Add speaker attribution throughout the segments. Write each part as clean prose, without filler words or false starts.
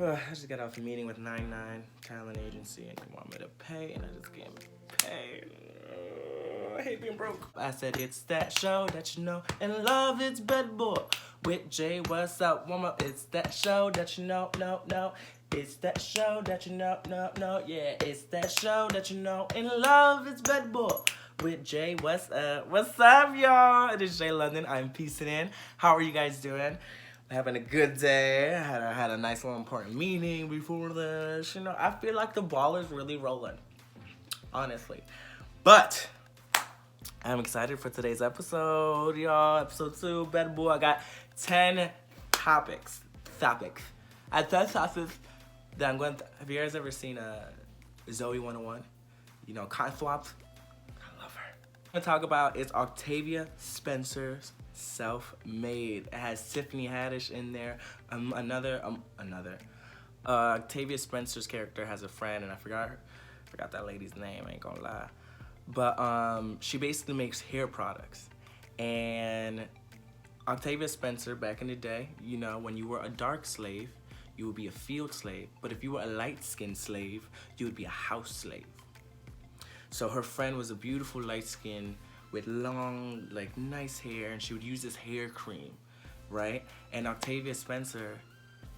Speaker 1: I just got off a meeting with 99 Talent Agency and they want me to pay, and I just can't pay. I hate being broke. I said it's that show that you know and love. It's Bed Boy with Jay. What's up, woman? It's that show that you know, no. It's that show that you know, no. Yeah, it's that show that you know and love. It's Bed Boy with Jay. What's up? What's up, y'all? It is Jay London. I'm peacing in. How are you guys doing? Having a good day. I had a nice little important meeting before this. You know, I feel like the ball is really rolling, honestly. But I'm excited for today's episode, y'all. Episode 2, Bed Boy. I got 10 topics. I have 10 topics that I'm going to... Have you guys ever seen Zoe 101? You know, cotton swaps? I love her. I'm going to talk about is Octavia Spencer's Self-Made. It has Tiffany Haddish in there. Octavia Spencer's character has a friend, and I forgot that lady's name. I ain't gonna lie, but she basically makes hair products. And Octavia Spencer, back in the day, you know, when you were a dark slave, you would be a field slave. But if you were a light-skinned slave, you would be a house slave. So her friend was a beautiful light skin with long, like, nice hair, and she would use this hair cream, right? And Octavia Spencer,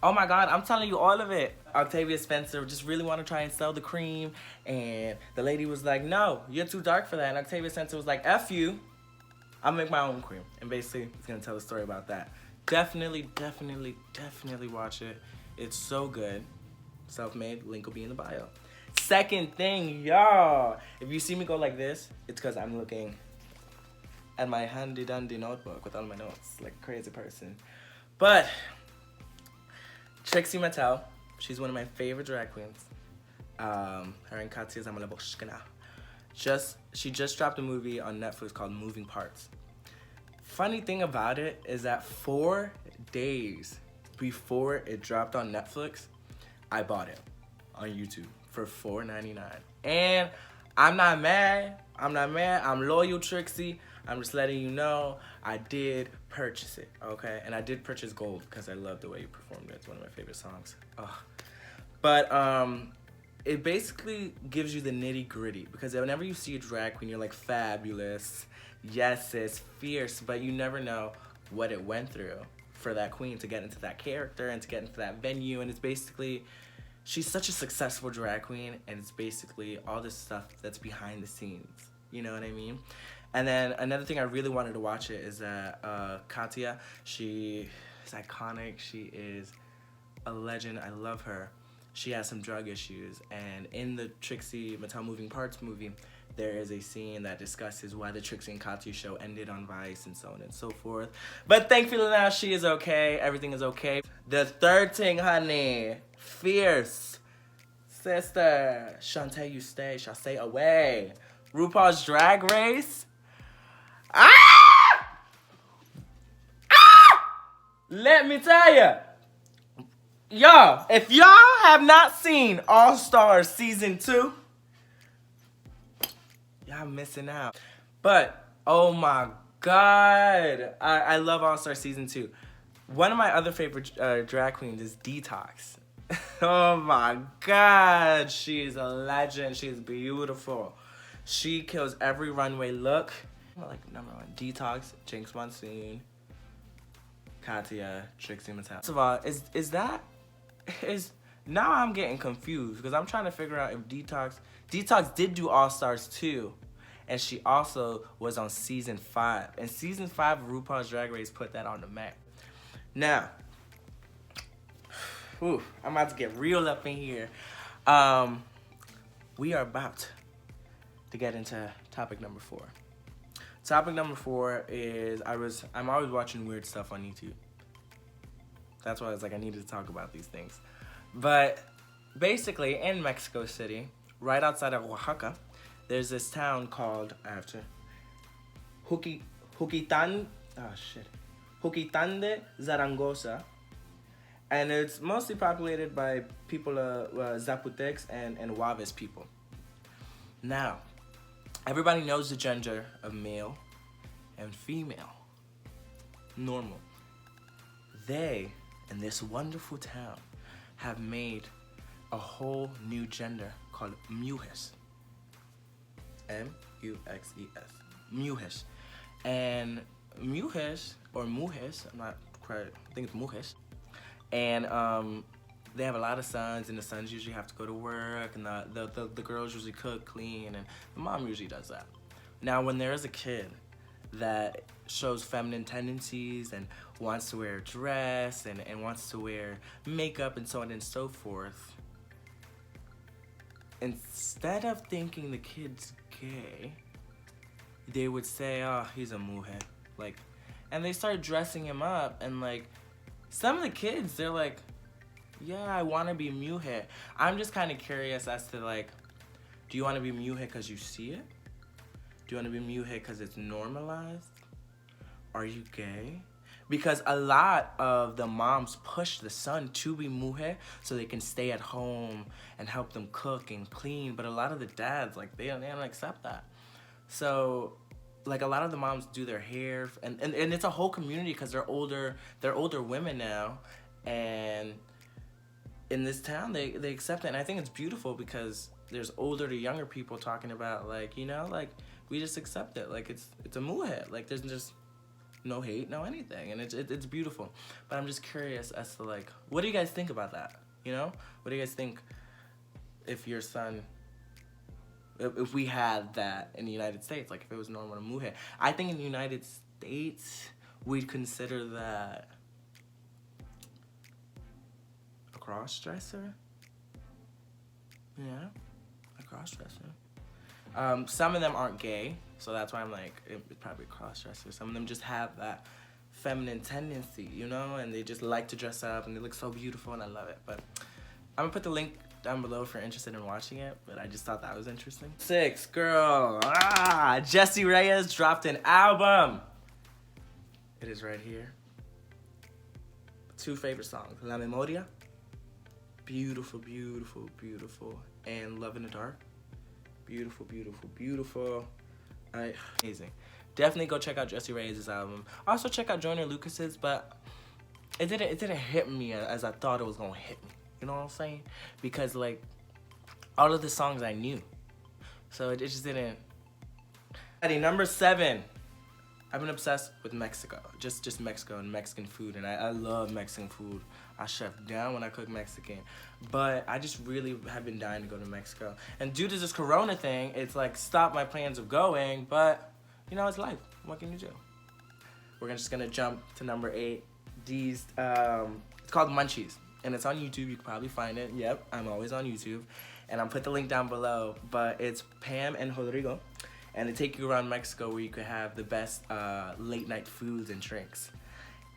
Speaker 1: oh my God, I'm telling you all of it. Octavia Spencer just really want to try and sell the cream, and the lady was like, no, you're too dark for that. And Octavia Spencer was like, F you, I'll make my own cream. And basically, it's gonna tell a story about that. Definitely watch it. It's so good. Self-Made, link will be in the bio. Second thing, y'all, if you see me go like this, it's because I'm looking at my handy-dandy notebook with all my notes, like a crazy person. But Trixie Mattel, she's one of my favorite drag queens. Her and Katya Zamalaboshkina. She just dropped a movie on Netflix called Moving Parts. Funny thing about it is that 4 days before it dropped on Netflix, I bought it on YouTube for $4.99. And I'm not mad. I'm loyal, Trixie. I'm just letting you know I did purchase it, okay? And I did purchase Gold because I love the way you performed it. It's one of my favorite songs. But it basically gives you the nitty gritty, because whenever you see a drag queen, you're like, fabulous, yes, it's fierce, but you never know what it went through for that queen to get into that character and to get into that venue. And it's basically, she's such a successful drag queen, and it's basically all this stuff that's behind the scenes. You know what I mean? And then another thing I really wanted to watch it is that Katya, she is iconic. She is a legend. I love her. She has some drug issues. And in the Trixie Mattel Moving Parts movie, there is a scene that discusses why the Trixie and Katya show ended on Vice and so on and so forth. But thankfully now she is okay. Everything is okay. The third thing, honey, fierce. Sister, Shantae, you stay, shall stay away. RuPaul's Drag Race. Let me tell ya. Y'all, if y'all have not seen All Stars Season 2, y'all missing out. But, oh my God, I love All Stars Season 2. One of my other favorite drag queens is Detox. Oh my God, she's a legend. She's beautiful. She kills every runway look. Like number 1, Detox, Jinx Monsoon, Katya, Trixie Mattel. First of all, is now I'm getting confused because I'm trying to figure out if Detox did do All Stars 2, and she also was on Season 5. And Season 5 of RuPaul's Drag Race put that on the map. Now, I'm about to get real up in here. We are about to get into topic number 4. Topic number 4 is I'm always watching weird stuff on YouTube. That's why I was like, I needed to talk about these things. But basically, in Mexico City, right outside of Oaxaca, there's this town called Juquitán de Zaragoza. And it's mostly populated by people, Zapotecs and Juaves people. Now, everybody knows the gender of male and female. Normal. They, in this wonderful town, have made a whole new gender called mujeres. M-U-X-E-S. Mujeres. And mujeres, or mujeres, I'm not quite, I think it's mujeres. And they have a lot of sons, and the sons usually have to go to work, and the girls usually cook, clean, and the mom usually does that. Now, when there is a kid that shows feminine tendencies and wants to wear a dress and wants to wear makeup and so on and so forth, instead of thinking the kid's gay, they would say, oh, he's a mujer. Like, and they start dressing him up, and like, some of the kids, they're like, yeah, I want to be mujer. I'm just kind of curious as to like, do you want to be mujer because you see it? Do you want to be mujer because it's normalized? Are you gay? Because a lot of the moms push the son to be mujer so they can stay at home and help them cook and clean. But a lot of the dads, like, they don't accept that. So, like, a lot of the moms do their hair, and it's a whole community because they're older women now, and in this town they accept it. And I think it's beautiful because there's older to younger people talking about, like, you know, like, we just accept it, like it's a mujer, like there's just no hate, no anything, and it's beautiful. But I'm just curious as to like, what do you guys think about that? You know, what do you guys think if your son, if we had that in the United States, like if it was normal to mujer? I think in the United States we'd consider that a cross-dresser. Yeah, a cross-dresser. Some of them aren't gay, so that's why I'm like, it's probably a cross-dresser. Some of them just have that feminine tendency, you know, and they just like to dress up, and they look so beautiful, and I love it. But I'm gonna put the link down below if you're interested in watching it, but I just thought that was interesting. 6, girl, Jessie Reyez dropped an album. It is right here. 2 favorite songs, La Memoria, beautiful, beautiful, beautiful, and Love in the Dark. Beautiful, beautiful, beautiful. Amazing. Definitely go check out Jessie Reyez's album. Also check out Joyner Lucas's, but it didn't hit me as I thought it was gonna hit me. You know what I'm saying? Because like all of the songs I knew, so it just didn't. Number 7. I've been obsessed with Mexico, just Mexico and Mexican food, and I love Mexican food. I chef down when I cook Mexican, but I just really have been dying to go to Mexico. And due to this Corona thing, it's like stopped my plans of going, but you know, it's life. What can you do? We're just gonna jump to number 8. It's called Munchies, and it's on YouTube. You can probably find it. Yep, I'm always on YouTube, and I'll put the link down below. But it's Pam and Rodrigo, and they take you around Mexico where you could have the best late night foods and drinks.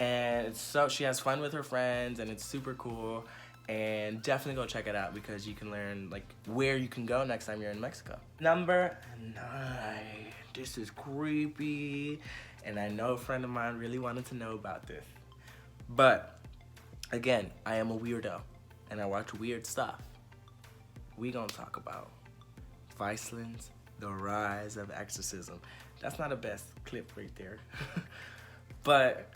Speaker 1: And so she has fun with her friends, and it's super cool. And definitely go check it out because you can learn like where you can go next time you're in Mexico. Number 9. This is creepy, and I know a friend of mine really wanted to know about this. But again, I am a weirdo, and I watch weird stuff. We gonna talk about Viceland's The Rise of Exorcism. That's not the best clip right there. But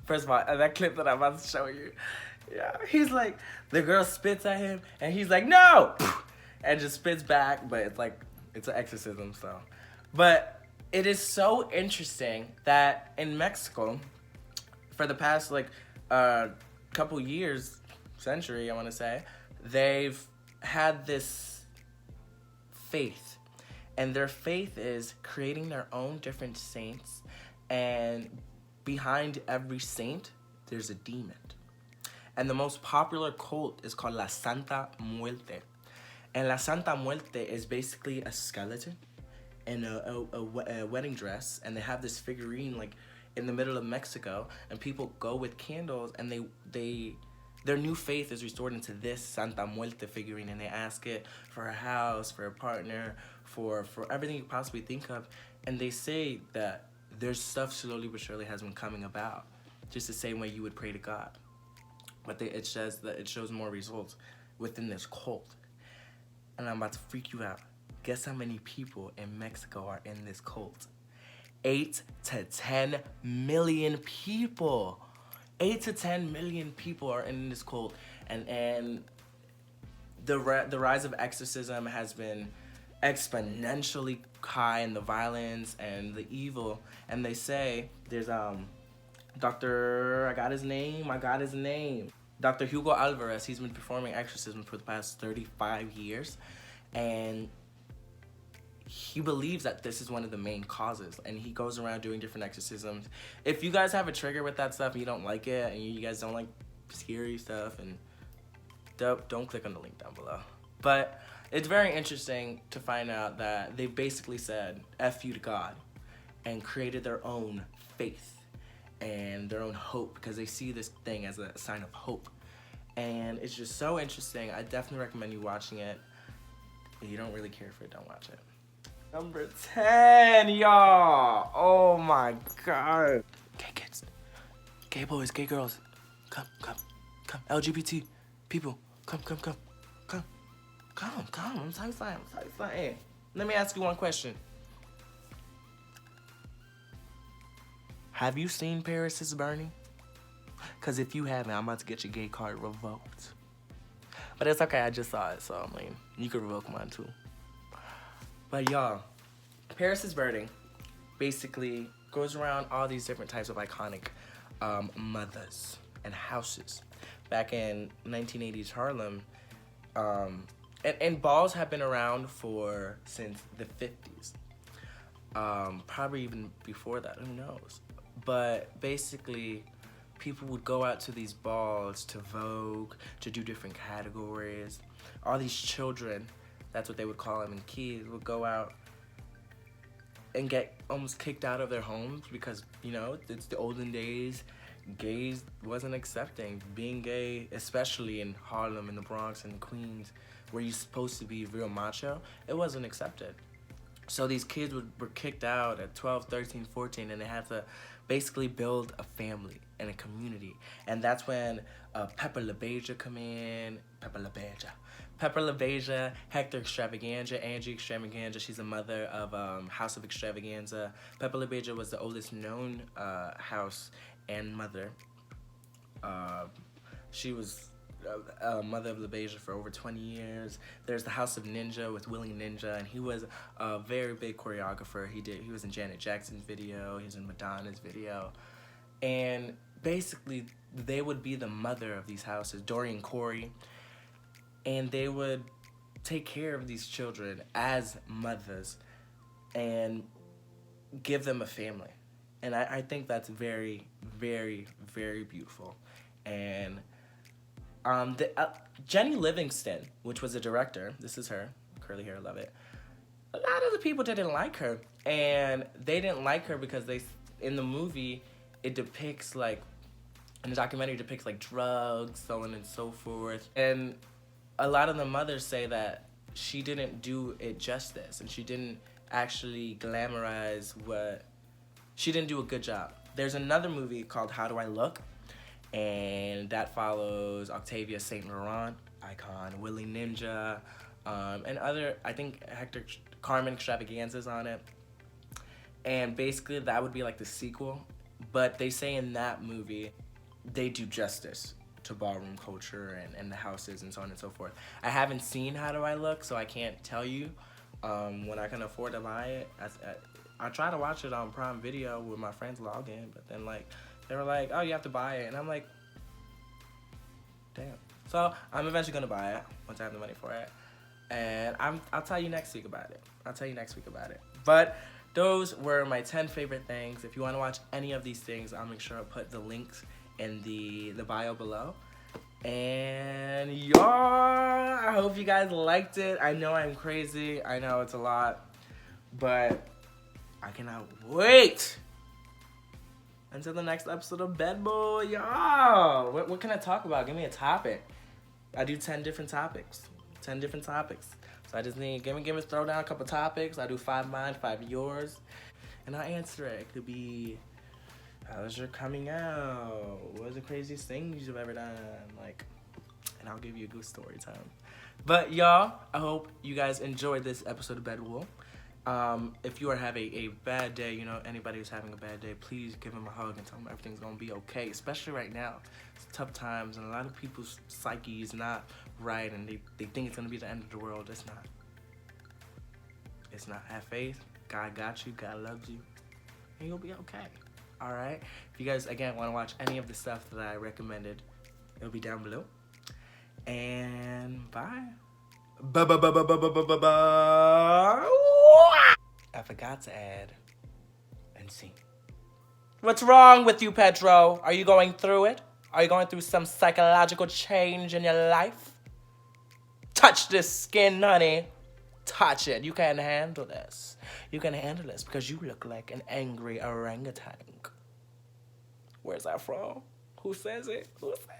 Speaker 1: first of all, that clip that I'm about to show you, yeah, he's like, the girl spits at him, and he's like, no! And just spits back, but it's like, it's an exorcism, so. But it is so interesting that in Mexico, for the past, like, couple years, century, I want to say, they've had this faith. And their faith is creating their own different saints, and behind every saint, there's a demon. And the most popular cult is called La Santa Muerte. And La Santa Muerte is basically a skeleton in a wedding dress, and they have this figurine like in the middle of Mexico, and people go with candles, and their new faith is restored into this Santa Muerte figurine, and they ask it for a house, for a partner, for everything you possibly think of. And they say that their stuff slowly but surely has been coming about, just the same way you would pray to God. But it says that it shows more results within this cult. And I'm about to freak you out. Guess how many people in Mexico are in this cult? 8 to 10 million people. 8 to 10 million people are in this cult. And the rise of exorcism has been exponentially high in the violence and the evil. And they say there's I got his name. Dr. Hugo Alvarez, he's been performing exorcism for the past 35 years. And he believes that this is one of the main causes. And he goes around doing different exorcisms. If you guys have a trigger with that stuff and you don't like it, and you guys don't like scary stuff, and don't click on the link down below. But it's very interesting to find out that they basically said F you to God and created their own faith and their own hope, because they see this thing as a sign of hope. And it's just so interesting. I definitely recommend you watching it. If you don't really care for it, don't watch it. Number 10, y'all. Oh my God. Gay kids, gay boys, gay girls, come. LGBT people, come. I'm so excited. Let me ask you one question. Have you seen Paris is Burning? Because if you haven't, I'm about to get your gay card revoked. But it's okay, I just saw it, so I mean, you can revoke mine too. But y'all, Paris is Burning basically goes around all these different types of iconic mothers and houses. Back in 1980s Harlem, and balls have been around since the 50s. Probably even before that, who knows? But basically, people would go out to these balls to vogue, to do different categories. All these children, that's what they would call them, and kids would go out and get almost kicked out of their homes because, you know, it's the olden days. Gays wasn't accepting. Being gay, especially in Harlem, in the Bronx, and Queens, where you're supposed to be real macho, it wasn't accepted. So these kids were kicked out at 12, 13, 14, and they had to basically build a family and a community. And that's when Pepper LaBeija come in. Pepper LaBeija, Hector Extravaganza, Angie Extravaganza. She's the mother of House of Extravaganza. Pepper LaBeija was the oldest known house and mother. She was mother of LaBeija for over 20 years. There's the House of Ninja with Willie Ninja, and he was a very big choreographer. He was in Janet Jackson's video, he was in Madonna's video. And basically, they would be the mother of these houses, Dorian Corey, and they would take care of these children as mothers and give them a family. And I think that's very, very, very beautiful. And Jenny Livingston, which was a director, this is her, curly hair, love it. A lot of the people didn't like her, and they didn't like her because in the movie, it depicts like, in the documentary, depicts like drugs, so on and so forth. And a lot of the mothers say that she didn't do it justice, and she didn't actually glamorize she didn't do a good job. There's another movie called How Do I Look? And that follows Octavia St. Laurent, icon, Willie Ninja, and other, I think Carmen Extravaganza's on it. And basically that would be like the sequel. But they say in that movie, they do justice to ballroom culture and the houses and so on and so forth. I haven't seen How Do I Look, so I can't tell you when I can afford to buy it. I try to watch it on Prime Video with my friends log in, but then like, they were like, oh, you have to buy it. And I'm like, damn. So I'm eventually going to buy it once I have the money for it. And I'll tell you next week about it. But those were my 10 favorite things. If you want to watch any of these things, I'll make sure I put the links in the bio below. And y'all, I hope you guys liked it. I know I'm crazy. I know it's a lot. But I cannot wait until the next episode of Bed Boy, y'all. What can I talk about? Give me a topic. I do 10 different topics. So I just need, throw down a couple topics. I do 5 mine, 5 yours. And I'll answer it. It could be, how's your coming out? What are the craziest things you've ever done? And I'll give you a good story time. But y'all, I hope you guys enjoyed this episode of Bedwool. If you are having a bad day, you know, anybody who's having a bad day, please give them a hug and tell them everything's gonna be okay. Especially right now, it's tough times, and a lot of people's psyche is not right, and they think it's gonna be the end of the world. It's not. It's not. Have faith. God got you. God loves you, and you'll be okay. All right. If you guys again want to watch any of the stuff that I recommended, it'll be down below. And bye. Bye. I forgot to add and sing. What's wrong with you, Pedro? Are you going through it? Are you going through some psychological change in your life? Touch this skin, honey. Touch it. You can handle this. You can handle this because you look like an angry orangutan. Where's that from? Who says it? Who says it?